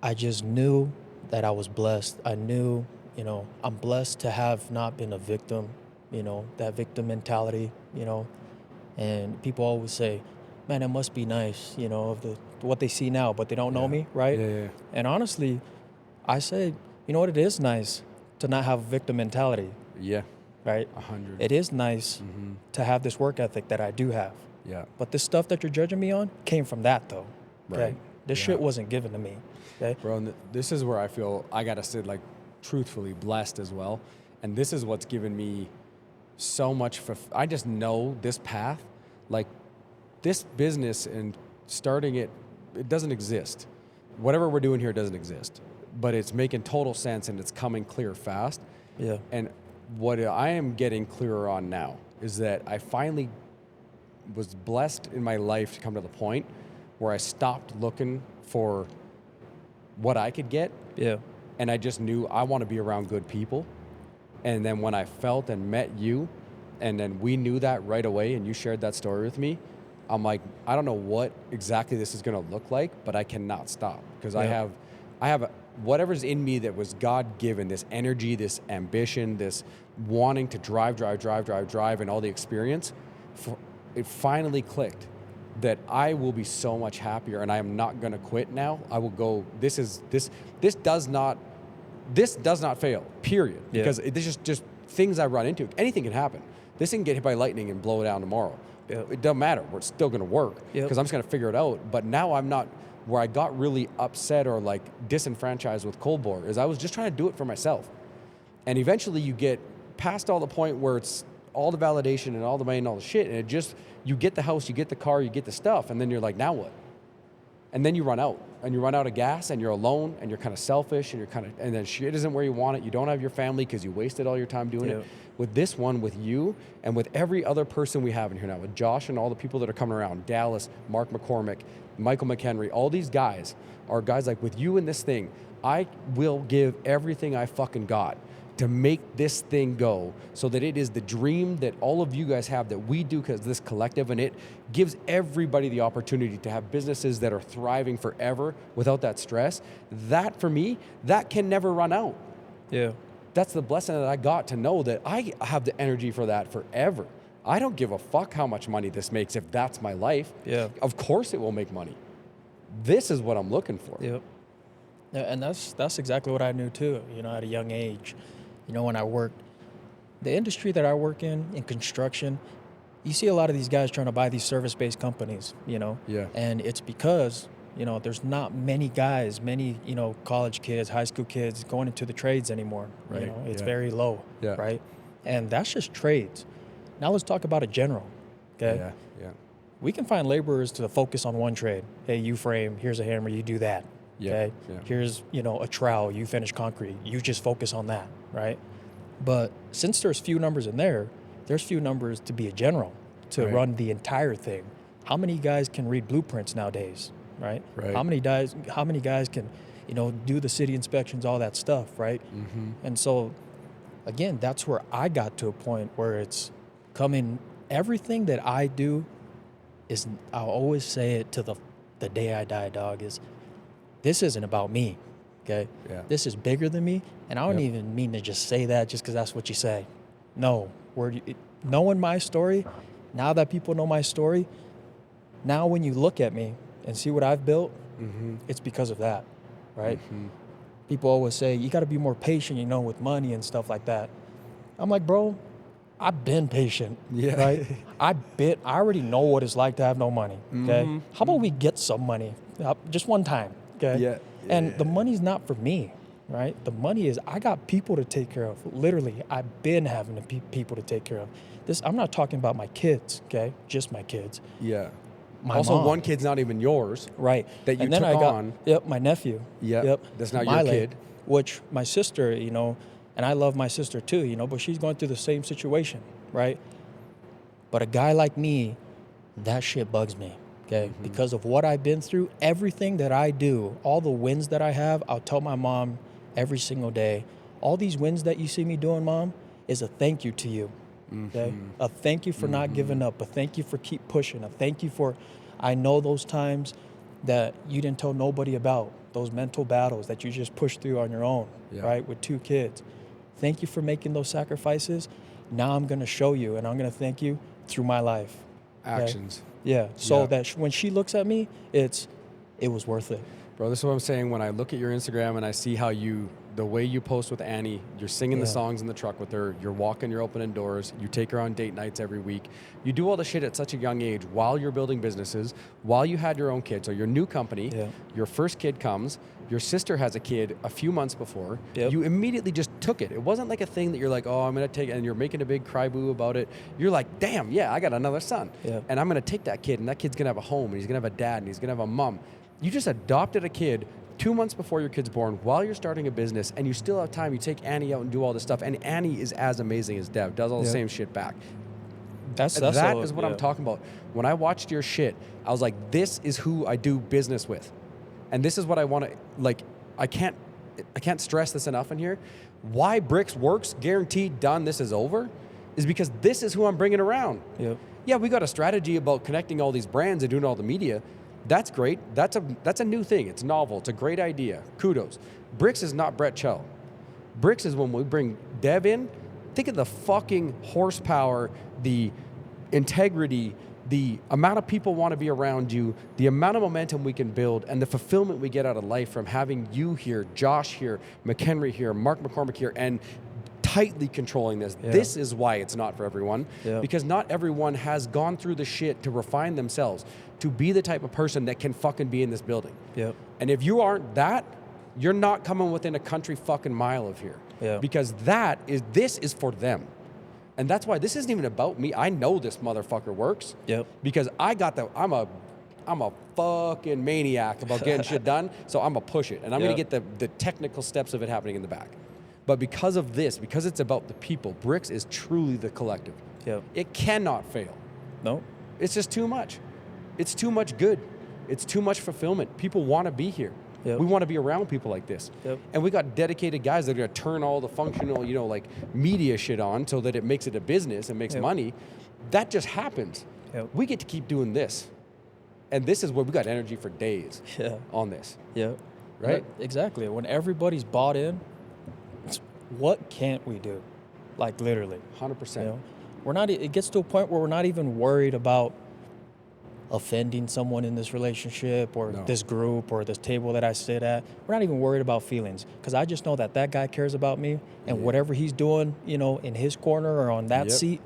I just knew that I was blessed. I knew, you know, I'm blessed to have not been a victim, you know, that victim mentality, you know. And people always say, man, it must be nice, you know, of what they see now, but they don't know Yeah. me, right? Yeah. Yeah. And honestly, I say, you know what, it is nice to not have a victim mentality, Yeah. right? 100. It is nice Mm-hmm. to have this work ethic that I do have. Yeah. But this stuff that you're judging me on came from that, though. Okay? Right. This Yeah. shit wasn't given to me. Okay? Bro, and this is where I feel I gotta say, like, truthfully blessed as well. And this is what's given me so much. I just know this path, like, this business and starting it, it doesn't exist. Whatever we're doing here doesn't exist, but it's making total sense and it's coming clear fast. Yeah. And what I am getting clearer on now is that I finally was blessed in my life to come to the point where I stopped looking for what I could get, Yeah. and I just knew I want to be around good people. And then when I felt and met you, and then we knew that right away, and you shared that story with me, I'm like, I don't know what exactly this is going to look like, but I cannot stop because I Yeah. have whatever's in me that was God given, this energy, this ambition, this wanting to drive, and all the experience. It finally clicked that I will be so much happier, and I am not going to quit now. I will go. This does not fail. Period. Yeah. Because this is just things I run into. Anything can happen. This can get hit by lightning and blow down tomorrow. Yep. It doesn't matter. We're still going to work Yep. because I'm just going to figure it out. But now I'm not where I got really upset or like disenfranchised with Cold Bore is I was just trying to do it for myself. And eventually you get past all the point where it's all the validation and all the money and all the shit. And it just, you get the house, you get the car, you get the stuff. And then you're like, now what? And then you run out. And you run out of gas and you're alone and you're kind of selfish and then shit isn't where you want it. You don't have your family because you wasted all your time doing Yeah. it. With this one, with you, and with every other person we have in here now, with Josh and all the people that are coming around, Dallas, Mark McCormick, Michael McHenry, all these guys are guys like, with you in this thing, I will give everything I fucking got to make this thing go so that it is the dream that all of you guys have that we do because this collective, and it gives everybody the opportunity to have businesses that are thriving forever without that stress. That, for me, that can never run out. Yeah. That's the blessing that I got to know that I have the energy for that forever. I don't give a fuck how much money this makes if that's my life. Yeah. Of course it will make money. This is what I'm looking for. Yep. Yeah, and that's exactly what I knew too, you know, at a young age. You know, when I worked, the industry that I work in construction, you see a lot of these guys trying to buy these service-based companies, you know? Yeah. And it's because, you know, there's not many guys, you know, college kids, high school kids going into the trades anymore. Right. You know, it's Yeah. very low, Yeah. right? And that's just trades. Now let's talk about a general, okay? Yeah. Yeah. We can find laborers to focus on one trade. Hey, you frame, here's a hammer, you do that. Yeah, Okay. yeah. Here's, you know, a trowel, you finish concrete. You just focus on that, right? But since there's few numbers in there, there's few numbers to be a general, to Right. run the entire thing. How many guys can read blueprints nowadays, right? Right. How many guys can, you know, do the city inspections, all that stuff, right? Mm-hmm. And so, again, that's where I got to a point where it's coming, everything that I do is, I'll always say it to the day I die, dog, is this isn't about me, okay? Yeah. This is bigger than me, and I don't Yep. even mean to just say that just because that's what you say. No, knowing my story, now that people know my story, now when you look at me and see what I've built, Mm-hmm. it's because of that, right? Mm-hmm. People always say, you got to be more patient, you know, with money and stuff like that. I'm like, bro, I've been patient, Yeah. right? I already know what it's like to have no money, okay? Mhm. How about we get some money, just one time, okay? Yeah. And Yeah. the money's not for me, right? The money is I got people to take care of. Literally, I've been having people to take care of. This I'm not talking about my kids, okay? Just my kids. Yeah. My Also, mom. one kid's not even yours. Right. That you And then took I got, on. Yep, my nephew. Yep. Yep. That's not your kid. Which my sister, you know, and I love my sister too, you know, but she's going through the same situation, right? But a guy like me, that shit bugs me, okay? Mm-hmm. Because of what I've been through, everything that I do, all the wins that I have, I'll tell my mom every single day, all these wins that you see me doing, Mom, is a thank you to you, okay? Mm-hmm. A thank you for not giving up, a thank you for keep pushing, a thank you for, I know those times that you didn't tell nobody about, those mental battles that you just pushed through on your own, right, with 2 kids. Thank you for making those sacrifices. Now I'm going to show you, and I'm going to thank you through my life. Okay? Actions. Yeah. So that when she looks at me, it was worth it. Bro, this is what I'm saying. When I look at your Instagram and I see how the way you post with Annie, you're singing the songs in the truck with her, you're walking, you're opening doors, you take her on date nights every week. You do all the shit at such a young age while you're building businesses, while you had your own kid. So your new company, your first kid comes, your sister has a kid a few months before. You immediately just took it. It wasn't like a thing that you're like, oh, I'm going to take it, and you're making a big cry boo about it. You're like, damn, yeah, I got another son. And I'm going to take that kid, and that kid's going to have a home, and he's going to have a dad, and he's going to have a mom. You just adopted a kid 2 months before your kid's born while you're starting a business, and you still have time. You take Annie out and do all this stuff, and Annie is as amazing as Dev, does all the same shit back. That is what I'm talking about. When I watched your shit, I was like, this is who I do business with. And this is what I want to, like, I can't stress this enough in here. Why Bricks works, guaranteed, done, this is over, is because this is who I'm bringing around. Yeah, we got a strategy about connecting all these brands and doing all the media. That's great. That's a new thing. It's novel. It's a great idea. Kudos. Bricks is not Brett Chell. Bricks is when we bring Dev in. Think of the fucking horsepower, the integrity, the amount of people want to be around you, the amount of momentum we can build, and the fulfillment we get out of life from having you here, Josh here, McHenry here, Mark McCormick here, and tightly controlling this. This is why it's not for everyone, because not everyone has gone through the shit to refine themselves to be the type of person that can fucking be in this building. And if you aren't that, you're not coming within a country fucking mile of here. Because this is for them. And that's why this isn't even about me. I know this motherfucker works. Because I'm a fucking maniac about getting shit done, so I'm gonna push it. And I'm gonna get the technical steps of it happening in the back. But because of this, because it's about the people, Bricks is truly the collective. It cannot fail. No. It's just too much. It's too much good. It's too much fulfillment. People want to be here. We want to be around people like this. And we got dedicated guys that are going to turn all the functional, like media shit on so that it makes it a business and makes money. That just happens. We get to keep doing this. And this is where we got energy for days on this. Right? Exactly. When everybody's bought in, what can't we do? Like literally. 100%. We're not. It gets to a point where we're not even worried about offending someone in this relationship or this group or this table that I sit at. We're not even worried about feelings because I just know that guy cares about me and whatever he's doing, in his corner or on that seat,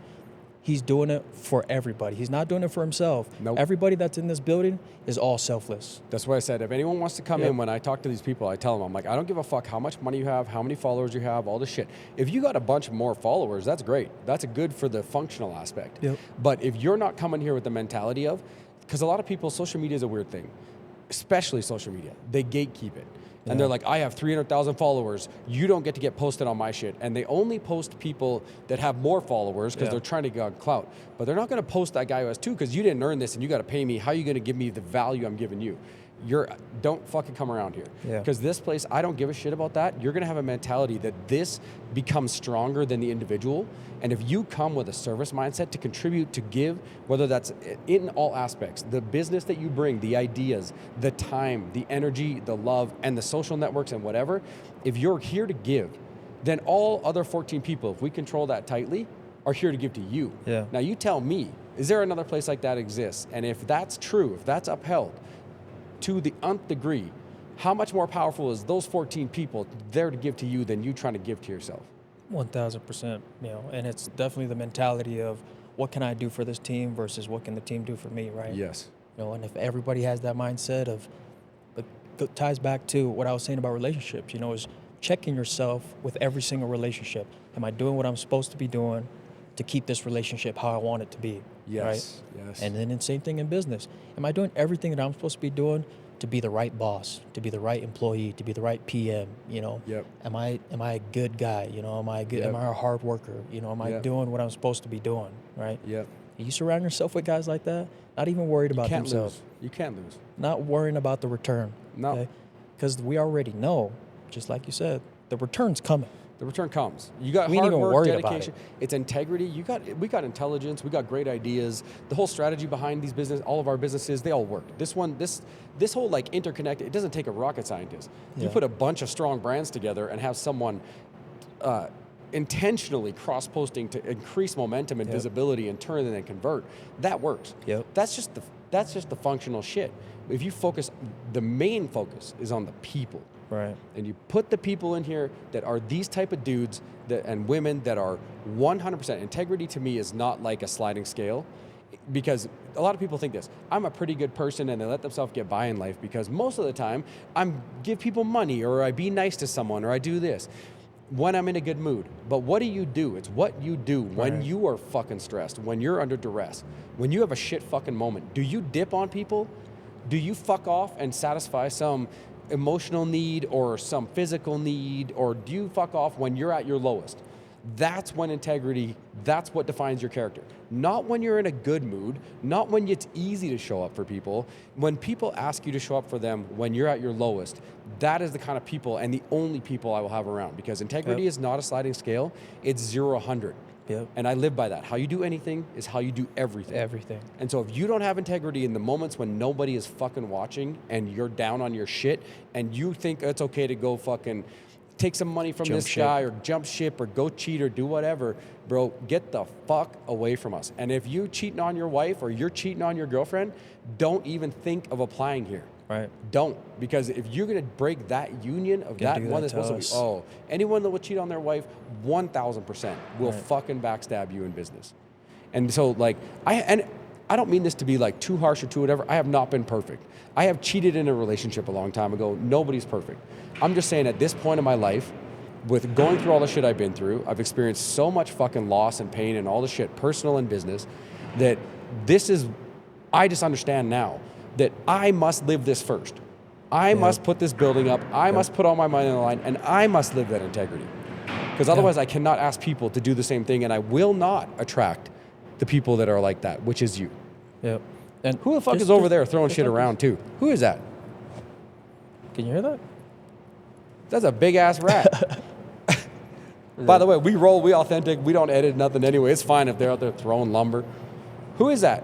he's doing it for everybody. He's not doing it for himself. Everybody that's in this building is all selfless. That's what I said. If anyone wants to come in, when I talk to these people, I tell them, I'm like, I don't give a fuck how much money you have, how many followers you have, all this shit. If you got a bunch more followers, that's great. That's good for the functional aspect. But if you're not coming here with the mentality of, because a lot of people, social media is a weird thing, especially social media. They gatekeep it. And they're like, I have 300,000 followers. You don't get to get posted on my shit. And they only post people that have more followers because they're trying to get on clout. But they're not going to post that guy who has 2 because you didn't earn this and you got to pay me. How are you going to give me the value I'm giving you? Don't fucking come around here. Because this place, I don't give a shit about that. You're going to have a mentality that this becomes stronger than the individual. And if you come with a service mindset to contribute, to give, whether that's in all aspects, the business that you bring, the ideas, the time, the energy, the love, and the social networks and whatever, if you're here to give, then all other 14 people, if we control that tightly, are here to give to you. Now you tell me, is there another place like that exists? And if that's true, if that's upheld, to the nth degree, how much more powerful is those 14 people there to give to you than you trying to give to yourself? 1,000%, and it's definitely the mentality of what can I do for this team versus what can the team do for me, right? Yes. And if everybody has that mindset of, it ties back to what I was saying about relationships, is checking yourself with every single relationship. Am I doing what I'm supposed to be doing to keep this relationship how I want it to be? Yes. Right? Yes. And then the same thing in business. Am I doing everything that I'm supposed to be doing to be the right boss, to be the right employee, to be the right PM? You know, Yep. am I a good guy? You know, am I good? Yep. Am I a hard worker? You know, am I Yep. doing what I'm supposed to be doing? Right? Yep. You surround yourself with guys like that, not even worried about Can't themselves, lose. You can't lose. not worrying about the return. No. Because we already know, just like you said, the return's coming. The return comes. You got We ain't hard even work, worried about dedication. It's integrity. We got intelligence. We got great ideas. The whole strategy behind all of our businesses, they all work. This whole like interconnected. It doesn't take a rocket scientist. You Yeah. put a bunch of strong brands together and have someone intentionally cross-posting to increase momentum and Yep. visibility and turn and then convert. That works. Yep. That's just the functional shit. If you focus, the main focus is on the people. Right. And you put the people in here that are these type of dudes and women that are 100%. Integrity to me is not like a sliding scale, because a lot of people think this. I'm a pretty good person, and they let themselves get by in life because most of the time I give people money, or I be nice to someone, or I do this when I'm in a good mood. But what do? It's what you do when Right. you are fucking stressed, when you're under duress, when you have a shit fucking moment. Do you dip on people? Do you fuck off and satisfy some emotional need or some physical need, or do you fuck off when you're at your lowest? That's when integrity, that's what defines your character. Not when you're in a good mood, not when it's easy to show up for people. When people ask you to show up for them when you're at your lowest, that is the kind of people and the only people I will have around, because integrity Yep. is not a sliding scale, it's 0-100. Yep. And I live by that. How you do anything is how you do everything. Everything. And so if you don't have integrity in the moments when nobody is fucking watching and you're down on your shit and you think it's okay to go fucking take some money from Jump this ship. guy or jump ship or go cheat or do whatever, bro, get the fuck away from us. And if you cheating on your wife or you're cheating on your girlfriend, don't even think of applying here. Right. Don't, because if you're gonna break that union of that do one that that's to supposed to be, us. anyone that will cheat on their wife, 1,000% will Right. fucking backstab you in business. And so like, I don't mean this to be like too harsh or too whatever. I have not been perfect. I have cheated in a relationship a long time ago. Nobody's perfect. I'm just saying at this point in my life, with going through all the shit I've been through, I've experienced so much fucking loss and pain and all the shit, personal and business, that I just understand now that I must live this first. I must put this building up. I must put all my money on the line, and I must live that integrity. Because otherwise I cannot ask people to do the same thing, and I will not attract the people that are like that, which is you. Yep. And Who the fuck just- is over just- there throwing just shit like around too? Who is that? Can you hear that? That's a big ass rat. By the way, we roll, we authentic, we don't edit nothing anyway. It's fine if they're out there throwing lumber. Who is that?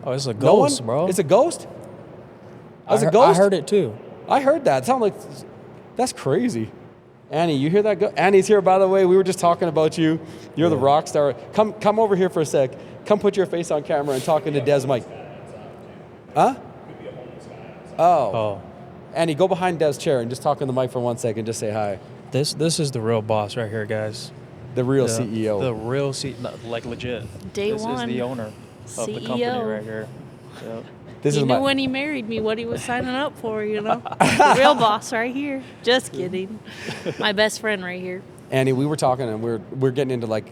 Oh, it's a No one? ghost, bro. It's a ghost? That's a I ghost? heard it too. I heard that. It sounded like, that's crazy. Annie, you hear that? Annie's here, by the way. We were just talking about you. You're the rock star. Come over here for a sec. Come put your face on camera and talking to Des Mike. Huh? Oh. Annie, go behind Des' chair and just talk on the mic for 1 second. Just say hi. This is the real boss right here, guys. The real Yeah, CEO. The real CEO, like legit. Day this one. is the owner of the company CEO. right here. Yep. This He is knew my. when he married me what he was signing up for, you know. The real boss right here. Just kidding. My best friend right here. Annie, we were talking and we're getting into like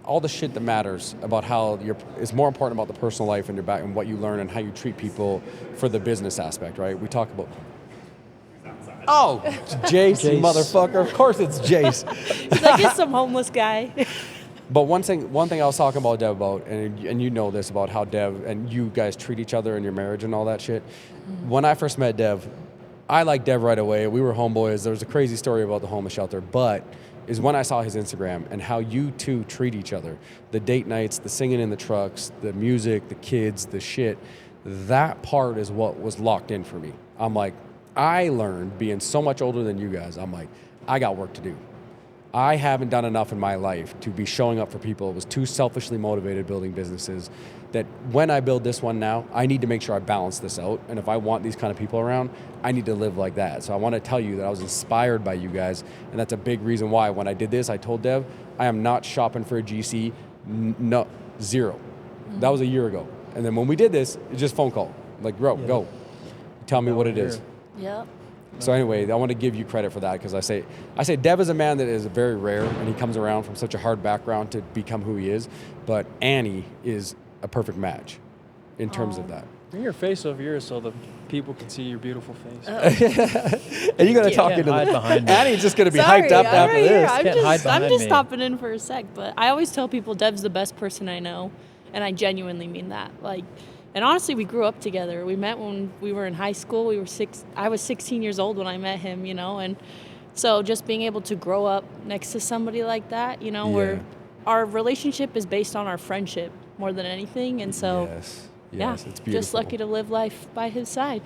all the shit that matters about how it's more important about the personal life and your back and what you learn and how you treat people for the business aspect, right? We talk about. Oh, Jace, you Jace. motherfucker! Of course it's Jace. He's like, it's some homeless guy. But one thing I was talking about Dev about, and you know this about how Dev and you guys treat each other in your marriage and all that shit. When I first met Dev, I liked Dev right away. We were homeboys. There was a crazy story about the homeless shelter, but is when I saw his Instagram and how you two treat each other. The date nights, the singing in the trucks, the music, the kids, the shit. That part is what was locked in for me. I'm like, I learned being so much older than you guys, I'm like, I got work to do. I haven't done enough in my life to be showing up for people. It was too selfishly motivated building businesses that when I build this one now, I need to make sure I balance this out. And if I want these kind of people around, I need to live like that. So I want to tell you that I was inspired by you guys. And that's a big reason why when I did this, I told Dev, I am not shopping for a GC, no, zero. That was a year ago. And then when we did this, it's just phone call. Like, bro, go. Tell me what it is. Yep. So anyway, I want to give you credit for that because I say Dev is a man that is very rare, and he comes around from such a hard background to become who he is. But Annie is a perfect match in terms of that. Bring your face over here so the people can see your beautiful face. And you're gonna talk Can't into hide behind me. Annie's just gonna be Sorry, hyped up I'm after right here. this. I'm Can't hide just behind me. stopping in for a sec, but I always tell people Dev's the best person I know, and I genuinely mean that. Like, and honestly, we grew up together. We met when we were in high school. I was 16 years old when I met him, you know, and so just being able to grow up next to somebody like that, you know, where our relationship is based on our friendship more than anything, and so Yes, it's beautiful. just lucky to live life by his side.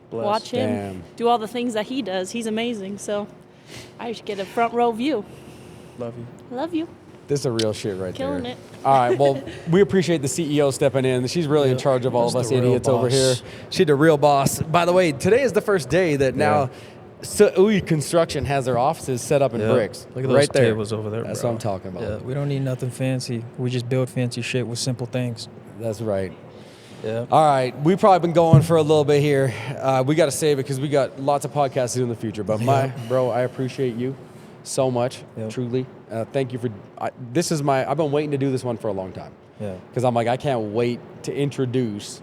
Bless. Watch him Damn. do all the things that he does. He's amazing. So I should get a front row view. Love you. Love you. This is a real shit right Killing there. it. All right, well, we appreciate the CEO stepping in. She's really in charge of all of That's us the real idiots over here. boss. She's the real boss. By the way, today is the first day that now Seui Construction has their offices set up in bricks. Look at those right there. tables over there. That's bro. what I'm talking about. Yeah, we don't need nothing fancy. We just build fancy shit with simple things. That's right. Yeah. All right, we've probably been going for a little bit here. We got to save it because we got lots of podcasts to do in the future. But bro, I appreciate you so much, truly. Thank you for. I've been waiting to do this one for a long time. Yeah. Because I'm like, I can't wait to introduce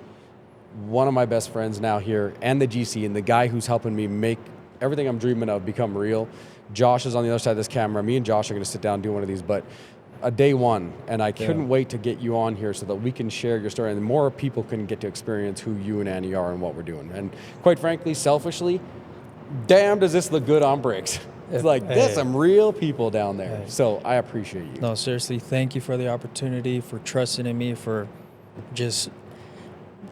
one of my best friends now here and the GC and the guy who's helping me make everything I'm dreaming of become real. Josh is on the other side of this camera. Me and Josh are going to sit down and do one of these, but a day one, and I couldn't wait to get you on here so that we can share your story and more people can get to experience who you and Annie are and what we're doing. And quite frankly, selfishly, damn, does this look good on bricks. It's like, there's some real people down there. So I appreciate you. No, seriously, thank you for the opportunity, for trusting in me, for just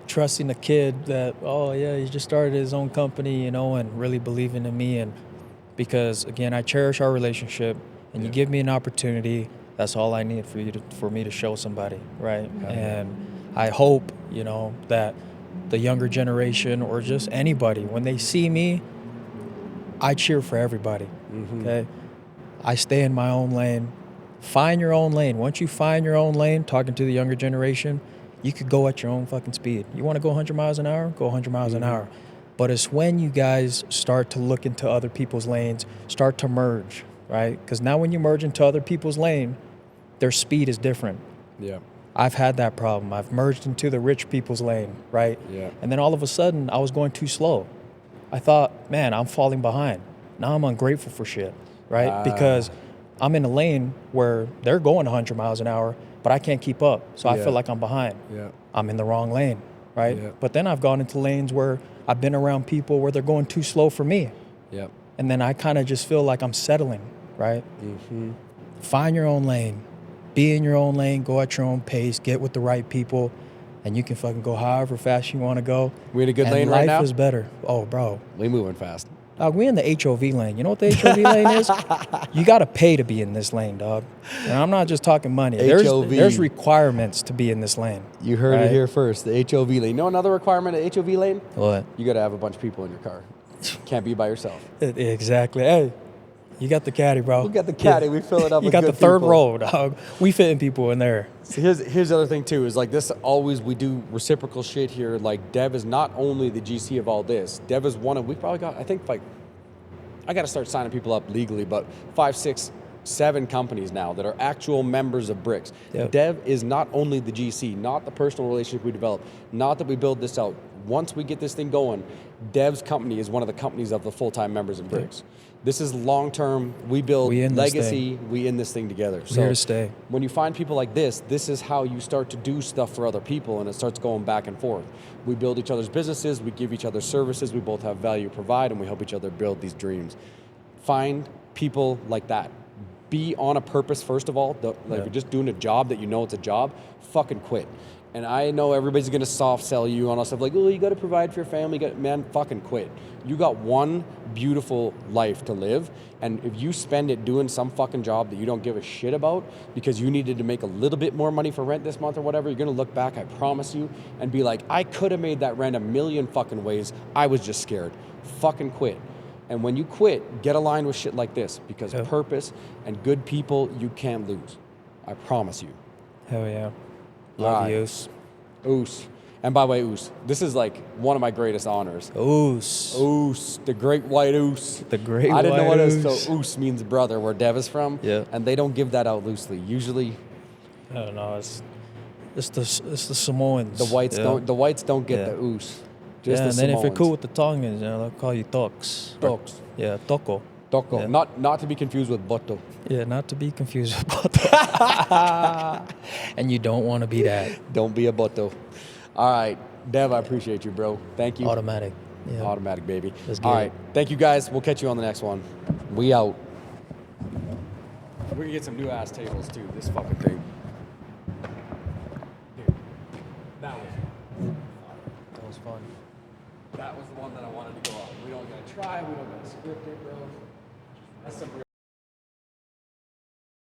trusting the kid that, oh, yeah, he just started his own company, you know, and really believing in me. And because, again, I cherish our relationship, and you give me an opportunity, that's all I need for me to show somebody, right? And I hope, you know, that the younger generation or just anybody, when they see me, I cheer for everybody, okay? I stay in my own lane. Find your own lane. Once you find your own lane, talking to the younger generation, you could go at your own fucking speed. You want to go 100 miles an hour? Go 100 miles an hour. But it's when you guys start to look into other people's lanes, start to merge, right? Because now when you merge into other people's lane, their speed is different. Yeah. I've had that problem. I've merged into the rich people's lane, right? Yeah. And then all of a sudden, I was going too slow. I thought, man, I'm falling behind. Now I'm ungrateful for shit, right? Because I'm in a lane where they're going 100 miles an hour, but I can't keep up. So I feel like I'm behind. Yeah. I'm in the wrong lane, right? Yeah. But then I've gone into lanes where I've been around people where they're going too slow for me. Yep. And then I kind of just feel like I'm settling, right? Find your own lane. Be in your own lane. Go at your own pace. Get with the right people. And you can fucking go however fast you want to go. We in a good and lane right now? life is better. Oh, bro. We moving fast. Dog, we in the HOV lane. You know what the HOV lane is? You got to pay to be in this lane, dog. And I'm not just talking money. HOV. There's requirements to be in this lane. You heard right? it here first, the HOV lane. You know another requirement of HOV lane? What? You got to have a bunch of people in your car. Can't be by yourself. Exactly. Hey, you got the caddy, bro. We got the caddy. We fill it up You with got the good third people. row, dog. We fitting people in there. So here's the other thing too, is like this always, we do reciprocal shit here. Like Dev is not only the GC of all this, Dev is one of, we probably got, I think like, I got to start signing people up legally, but 5, 6, 7 companies now that are actual members of Bricks. Yep. Dev is not only the GC, not the personal relationship we develop, not that we build this out. Once we get this thing going, Dev's company is one of the companies of the full-time members of Bricks. This is long-term. We build We in this legacy. We in this thing together. We're here to stay. When you find people like this is how you start to do stuff for other people, and it starts going back and forth. We build each other's businesses, we give each other services, we both have value to provide, and we help each other build these dreams. Find people like that. Be on a purpose, first of all. If you're just doing a job that you know it's a job, fucking quit. And I know everybody's gonna soft sell you on all stuff like, oh, you gotta provide for your family. Man, fucking quit. You got one beautiful life to live, and if you spend it doing some fucking job that you don't give a shit about because you needed to make a little bit more money for rent this month or whatever, you're gonna look back, I promise you, and be like, I could have made that rent a million fucking ways. I was just scared. Fucking quit. And when you quit, get aligned with shit like this, because purpose and good people, you can't lose. I promise you. Hell yeah. All Love right. yous. Oos. And by the way, Oos, this is like one of my greatest honors. Oos. Oos, the great white Oos. The great I didn't know white what it is. Oos. So Oos means brother, where Dev is from. Yeah. And they don't give that out loosely. Usually, I don't know. It's the Samoans. the whites yeah. don't get Yeah. the Oos. Yeah, Just and the then if you're cool Samoans. with the Tongans, they'll call you Toks. Toks. Yeah, Toko. Toko. Yeah. Not to be confused with Boto. Yeah, not to be confused with Boto. And you don't want to be that. Don't be a Boto. All right, Dev, I appreciate you, bro. Thank you. Automatic. Yeah. Automatic, baby. Let's get All it. right, thank you guys. We'll catch you on the next one. We out. We're gonna get some new ass tables too. This fucking thing. Dude, that That was fun. was the one that I wanted to go on. We don't gotta try. We don't gotta script it, bro. That's some real.